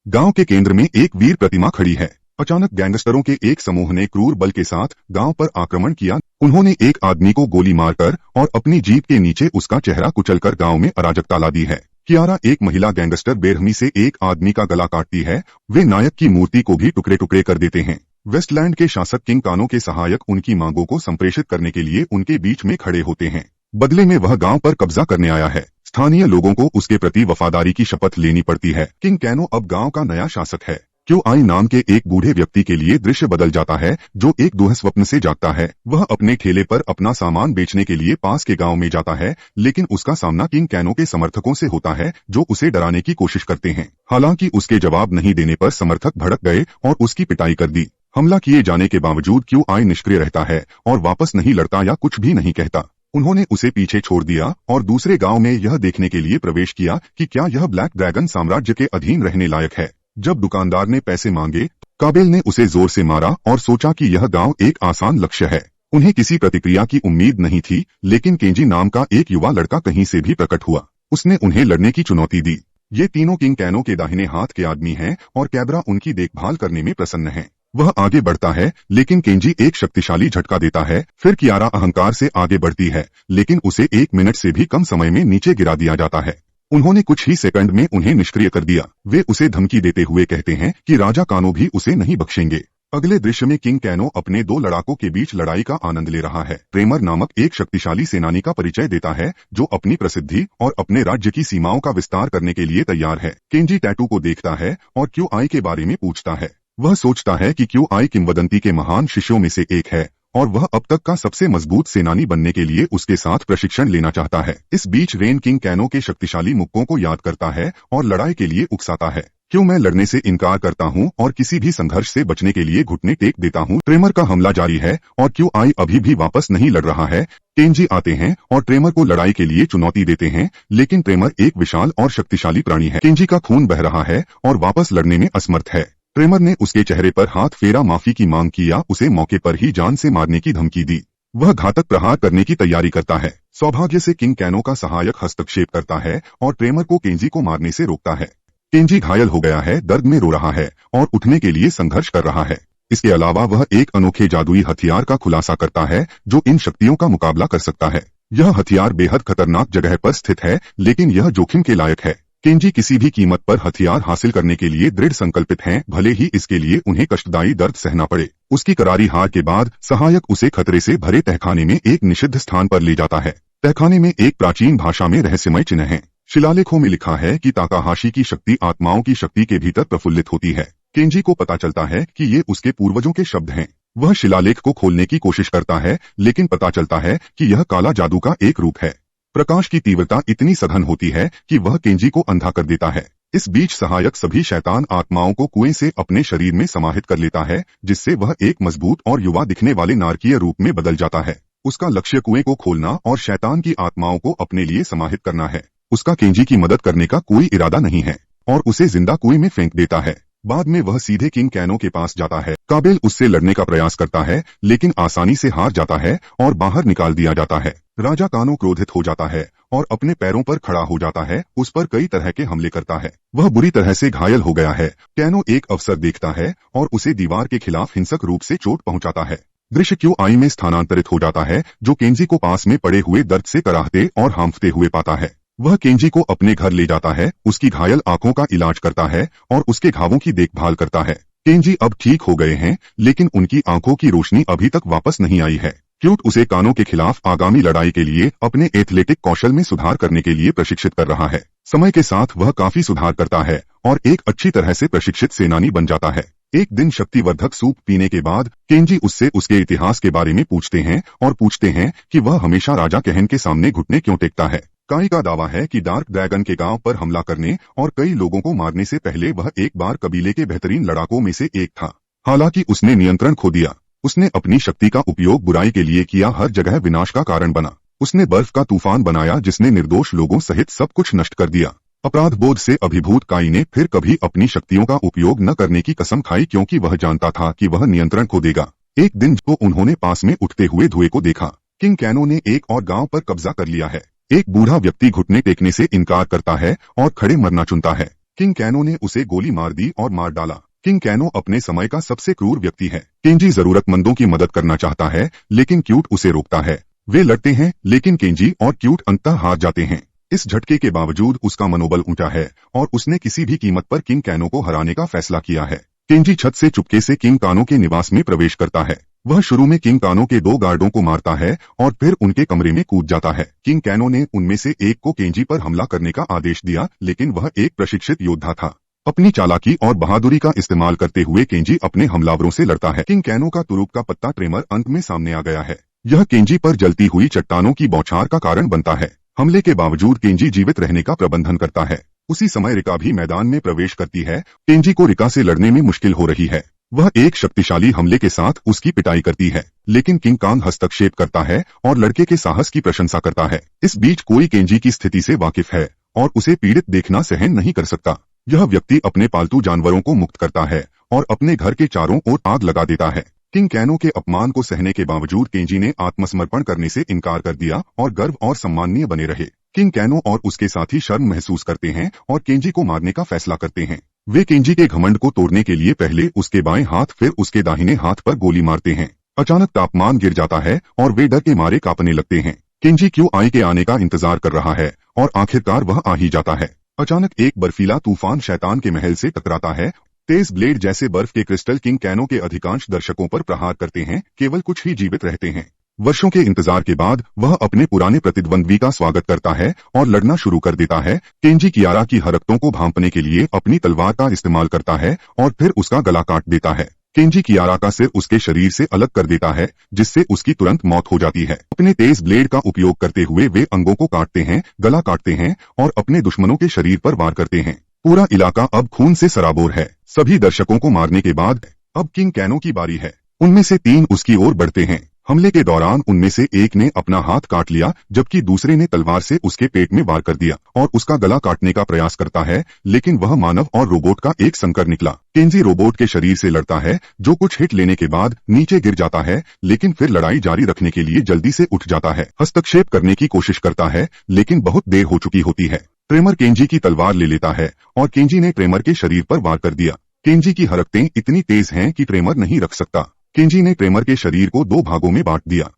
गांव के केंद्र में एक वीर प्रतिमा खड़ी है। अचानक गैंगस्टरों के एक समूह ने क्रूर बल के साथ गांव पर आक्रमण किया। उन्होंने एक आदमी को गोली मारकर और अपनी जीप के नीचे उसका चेहरा कुचलकर गांव में अराजकता ला दी है। कियारा, एक महिला गैंगस्टर, बेरहमी से एक आदमी का गला काटती है। वे नायक की मूर्ति को भी टुकड़े टुकड़े कर देते हैं। वेस्टलैंड के शासक किंग कानो के सहायक उनकी मांगों को संप्रेषित करने के लिए उनके बीच में खड़े होते हैं। बदले में वह गांव पर कब्जा करने आया है। स्थानीय लोगों को उसके प्रति वफादारी की शपथ लेनी पड़ती है। किंग कैनो अब गांव का नया शासक है। क्यूआई नाम के एक बूढ़े व्यक्ति के लिए दृश्य बदल जाता है, जो एक दुःस्वप्न से जागता है। वह अपने ठेले पर अपना सामान बेचने के लिए पास के गांव में जाता है, लेकिन उसका सामना किंग कैनो के समर्थकों से होता है, जो उसे डराने की कोशिश करते हैं। हालांकि उसके जवाब नहीं देने पर समर्थक भड़क गए और उसकी पिटाई कर दी। हमला किए जाने के बावजूद क्यूआई निष्क्रिय रहता है और वापस नहीं लड़ता या कुछ भी नहीं कहता। उन्होंने उसे पीछे छोड़ दिया और दूसरे गांव में यह देखने के लिए प्रवेश किया कि क्या यह ब्लैक ड्रैगन साम्राज्य के अधीन रहने लायक है। जब दुकानदार ने पैसे मांगे, काबेल ने उसे जोर से मारा और सोचा कि यह गांव एक आसान लक्ष्य है। उन्हें किसी प्रतिक्रिया की उम्मीद नहीं थी, लेकिन केंजी नाम का एक युवा लड़का कहीं से भी प्रकट हुआ। उसने उन्हें लड़ने की चुनौती दी। ये तीनों किंग कैनो के दाहिने हाथ के आदमी हैं और कैबरा उनकी देखभाल करने में प्रसन्न है। वह आगे बढ़ता है, लेकिन केंजी एक शक्तिशाली झटका देता है। फिर कियारा अहंकार से आगे बढ़ती है, लेकिन उसे 1 मिनट से भी कम समय में नीचे गिरा दिया जाता है। उन्होंने कुछ ही सेकंड में उन्हें निष्क्रिय कर दिया। वे उसे धमकी देते हुए कहते हैं कि राजा कानो भी उसे नहीं बख्शेंगे। अगले दृश्य में किंग कैनो अपने 2 लड़ाकों के बीच लड़ाई का आनंद ले रहा है। ट्रेमर नामक एक शक्तिशाली सेनानी का परिचय देता है, जो अपनी प्रसिद्धि और अपने राज्य की सीमाओं का विस्तार करने के लिए तैयार है। केंजी टैटू को देखता है और क्यूआई के बारे में पूछता है। वह सोचता है कि क्यूआई किंवदंती के महान शिष्यों में से एक है और वह अब तक का सबसे मजबूत सेनानी बनने के लिए उसके साथ प्रशिक्षण लेना चाहता है। इस बीच रेन किंग कैनो के शक्तिशाली मुक्कों को याद करता है और लड़ाई के लिए उकसाता है। क्यों मैं लड़ने से इनकार करता हूं और किसी भी संघर्ष से बचने के लिए घुटने टेक देता हूं। ट्रेमर का हमला जारी है और क्यूआई अभी भी वापस नहीं लड़ रहा है। केंजी आते हैं और ट्रेमर को लड़ाई के लिए चुनौती देते हैं, लेकिन ट्रेमर एक विशाल और शक्तिशाली प्राणी है। केंजी का खून बह रहा है और वापस लड़ने में असमर्थ है। ट्रेमर ने उसके चेहरे पर हाथ फेरा माफी की मांग की या उसे मौके पर ही जान से मारने की धमकी दी। वह घातक प्रहार करने की तैयारी करता है। सौभाग्य से किंग कैनो का सहायक हस्तक्षेप करता है और ट्रेमर को केंजी को मारने से रोकता है। केंजी घायल हो गया है, दर्द में रो रहा है और उठने के लिए संघर्ष कर रहा है। इसके अलावा वह एक अनोखे जादुई हथियार का खुलासा करता है, जो इन शक्तियों का मुकाबला कर सकता है। यह हथियार बेहद खतरनाक जगह पर स्थित है, लेकिन यह जोखिम के लायक है। केंजी किसी भी कीमत पर हथियार हासिल करने के लिए दृढ़ संकल्पित हैं, भले ही इसके लिए उन्हें कष्टदायी दर्द सहना पड़े। उसकी करारी हार के बाद सहायक उसे खतरे से भरे तहखाने में एक निषिद्ध स्थान पर ले जाता है। तहखाने में एक प्राचीन भाषा में रहस्यमय चिन्ह है। शिलालेखों में लिखा है कि ताकाहाशी की शक्ति आत्माओं की शक्ति के भीतर प्रफुल्लित होती है। केंजी को पता चलता है कि ये उसके पूर्वजों के शब्द हैं। वह शिलालेख को खोलने की कोशिश करता है, लेकिन पता चलता है कि यह काला जादू का एक रूप है। प्रकाश की तीव्रता इतनी सघन होती है कि वह केंजी को अंधा कर देता है। इस बीच सहायक सभी शैतान आत्माओं को कुएं से अपने शरीर में समाहित कर लेता है, जिससे वह एक मजबूत और युवा दिखने वाले नारकीय रूप में बदल जाता है। उसका लक्ष्य कुएं को खोलना और शैतान की आत्माओं को अपने लिए समाहित करना है। उसका केंजी की मदद करने का कोई इरादा नहीं है और उसे जिंदा कुएं में फेंक देता है। बाद में वह सीधे किंग कैनो के पास जाता है। काबेल उससे लड़ने का प्रयास करता है, लेकिन आसानी से हार जाता है और बाहर निकाल दिया जाता है। राजा कानो क्रोधित हो जाता है और अपने पैरों पर खड़ा हो जाता है। उस पर कई तरह के हमले करता है। वह बुरी तरह से घायल हो गया है। कैनो एक अवसर देखता है और उसे दीवार के खिलाफ हिंसक रूप से चोट पहुंचाता है। दृश्य क्यूआई में स्थानांतरित हो जाता है, जो केंजी को पास में पड़े हुए दर्द से कराहते और हांफते हुए पाता है। वह केंजी को अपने घर ले जाता है, उसकी घायल आंखों का इलाज करता है और उसके घावों की देखभाल करता है। केंजी अब ठीक हो गए हैं, लेकिन उनकी आंखों की रोशनी अभी तक वापस नहीं आई है। क्यूट उसे कानो के खिलाफ आगामी लड़ाई के लिए अपने एथलेटिक कौशल में सुधार करने के लिए प्रशिक्षित कर रहा है। समय के साथ वह काफी सुधार करता है और एक अच्छी तरह से प्रशिक्षित सेनानी बन जाता है। एक दिन शक्तिवर्धक सूप पीने के बाद केंजी उससे उसके इतिहास के बारे में पूछते हैं और पूछते हैं कि वह हमेशा राजा कहन के सामने घुटने क्यों टेकता है। काई का दावा है कि डार्क ड्रैगन के गांव पर हमला करने और कई लोगों को मारने से पहले वह एक बार कबीले के बेहतरीन लड़ाकों में से एक था। हालांकि उसने नियंत्रण खो दिया। उसने अपनी शक्ति का उपयोग बुराई के लिए किया, हर जगह विनाश का कारण बना। उसने बर्फ का तूफान बनाया जिसने निर्दोष लोगों सहित सब कुछ नष्ट कर दिया। अपराध बोध से अभिभूत काई ने फिर कभी अपनी शक्तियों का उपयोग न करने की कसम खाई, क्योंकि वह जानता था कि वह नियंत्रण खो देगा। एक दिन को उन्होंने पास में उठते हुए धुएं को देखा। किंग कैनो ने एक और गांव पर कब्जा कर लिया है। एक बूढ़ा व्यक्ति घुटने टेकने से इनकार करता है और खड़े मरना चुनता है। किंग कैनो ने उसे गोली मार दी और मार डाला। किंग कैनो अपने समय का सबसे क्रूर व्यक्ति है। केंजी जरूरतमंदों की मदद करना चाहता है, लेकिन क्यूट उसे रोकता है। वे लड़ते हैं, लेकिन केंजी और क्यूट अंततः हार जाते हैं। इस झटके के बावजूद उसका मनोबल ऊंचा है और उसने किसी भी कीमत पर किंग कैनो को हराने का फैसला किया है। केंजी छत से चुपके से किंग कानो के निवास में प्रवेश करता है। वह शुरू में किंग कानो के 2 गार्डों को मारता है और फिर उनके कमरे में कूद जाता है। किंग कैनो ने उनमें से एक को केंजी पर हमला करने का आदेश दिया, लेकिन वह एक प्रशिक्षित योद्धा था। अपनी चालाकी और बहादुरी का इस्तेमाल करते हुए केंजी अपने हमलावरों से लड़ता है। किंग कैनो का तुरुप का पत्ता ट्रेमर अंत में सामने आ गया है। यह केंजी पर जलती हुई चट्टानों की बौछार का कारण बनता है। हमले के बावजूद केंजी जीवित रहने का प्रबंधन करता है। उसी समय रिका भी मैदान में प्रवेश करती है। केंजी को रिका से लड़ने में मुश्किल हो रही है। वह एक शक्तिशाली हमले के साथ उसकी पिटाई करती है, लेकिन किंग कांग हस्तक्षेप करता है और लड़के के साहस की प्रशंसा करता है। इस बीच कोई केंजी की स्थिति से वाकिफ है और उसे पीड़ित देखना सहन नहीं कर सकता। यह व्यक्ति अपने पालतू जानवरों को मुक्त करता है और अपने घर के चारों ओर आग लगा देता है। किंग कैनो के अपमान को सहने के बावजूद केंजी ने आत्मसमर्पण करने से इनकार कर दिया और गर्व और सम्माननीय बने रहे। किंग कैनो और उसके साथी शर्म महसूस करते हैं और केंजी को मारने का फैसला करते हैं। वे केंजी के घमंड को तोड़ने के लिए पहले उसके बाएं हाथ फिर उसके दाहिने हाथ पर गोली मारते हैं। अचानक तापमान गिर जाता है और वे डर के मारे कांपने लगते हैं। केंजी क्यूआई के आने का इंतजार कर रहा है और आखिरकार वह आ ही जाता है। अचानक एक बर्फीला तूफान शैतान के महल से टकराता है। तेज ब्लेड जैसे बर्फ के क्रिस्टल किंग कैनो के अधिकांश दर्शकों पर प्रहार करते हैं, केवल कुछ ही जीवित रहते हैं। वर्षों के इंतजार के बाद वह अपने पुराने प्रतिद्वंद्वी का स्वागत करता है और लड़ना शुरू कर देता है। केंजी कियारा की हरकतों को भांपने के लिए अपनी तलवार का इस्तेमाल करता है और फिर उसका गला काट देता है। केंजी कियारा का सिर उसके शरीर से अलग कर देता है, जिससे उसकी तुरंत मौत हो जाती है। अपने तेज ब्लेड का उपयोग करते हुए वे अंगों को काटते हैं, गला काटते हैं और अपने दुश्मनों के शरीर पर वार करते हैं। पूरा इलाका अब खून से सराबोर है। सभी दर्शकों को मारने के बाद अब किंग कैनो की बारी है। उनमें से 3 उसकी ओर बढ़ते हैं। हमले के दौरान उनमें से एक ने अपना हाथ काट लिया, जबकि दूसरे ने तलवार से उसके पेट में वार कर दिया और उसका गला काटने का प्रयास करता है, लेकिन वह मानव और रोबोट का एक संकर निकला। केंजी रोबोट के शरीर से लड़ता है, जो कुछ हिट लेने के बाद नीचे गिर जाता है, लेकिन फिर लड़ाई जारी रखने के लिए जल्दी से उठ जाता है। हस्तक्षेप करने की कोशिश करता है, लेकिन बहुत देर हो चुकी होती है। ट्रेमर केंजी की तलवार ले लेता है और केंजी ने ट्रेमर के शरीर पर वार कर दिया। केंजी की हरकतें इतनी तेज हैं कि ट्रेमर नहीं रख सकता। केंजी ने ट्रेमर के शरीर को 2 भागों में बांट दिया।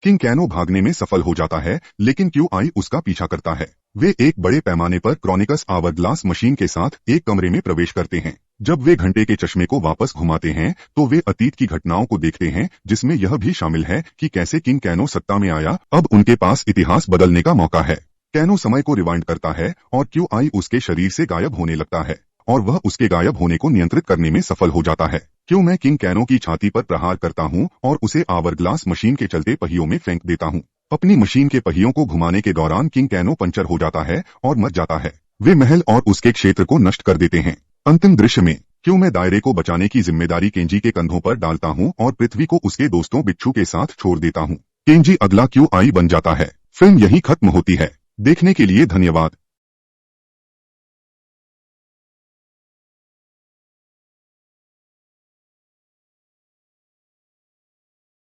किंग कैनो भागने में सफल हो जाता है, लेकिन क्यूआई उसका पीछा करता है। वे एक बड़े पैमाने पर क्रॉनिकस आवरग्लास मशीन के साथ एक कमरे में प्रवेश करते हैं। जब वे घंटे के चश्मे को वापस घुमाते हैं, तो वे अतीत की घटनाओं को देखते हैं, जिसमें यह भी शामिल है कि कैसे किंग कैनो सत्ता में आया। अब उनके पास इतिहास बदलने का मौका है। कैनो समय को रिवाइंड करता है और क्यूआई उसके शरीर से गायब होने लगता है और वह उसके गायब होने को नियंत्रित करने में सफल हो जाता है। क्यों मैं किंग कैनो की छाती पर प्रहार करता हूं और उसे आवरग्लास मशीन के चलते पहियों में फेंक देता हूं। अपनी मशीन के पहियों को घुमाने के दौरान किंग कैनो पंचर हो जाता है और मर जाता है। वे महल और उसके क्षेत्र को नष्ट कर देते हैं। अंतिम दृश्य में क्यों मैं दायरे को बचाने की जिम्मेदारी केंजी के कंधों पर डालता हूं और पृथ्वी को उसके दोस्तों बिच्छू के साथ छोड़ देता हूं। केंजी अगला क्यूआई बन जाता है। फिल्म यहीं खत्म होती है। देखने के लिए धन्यवाद।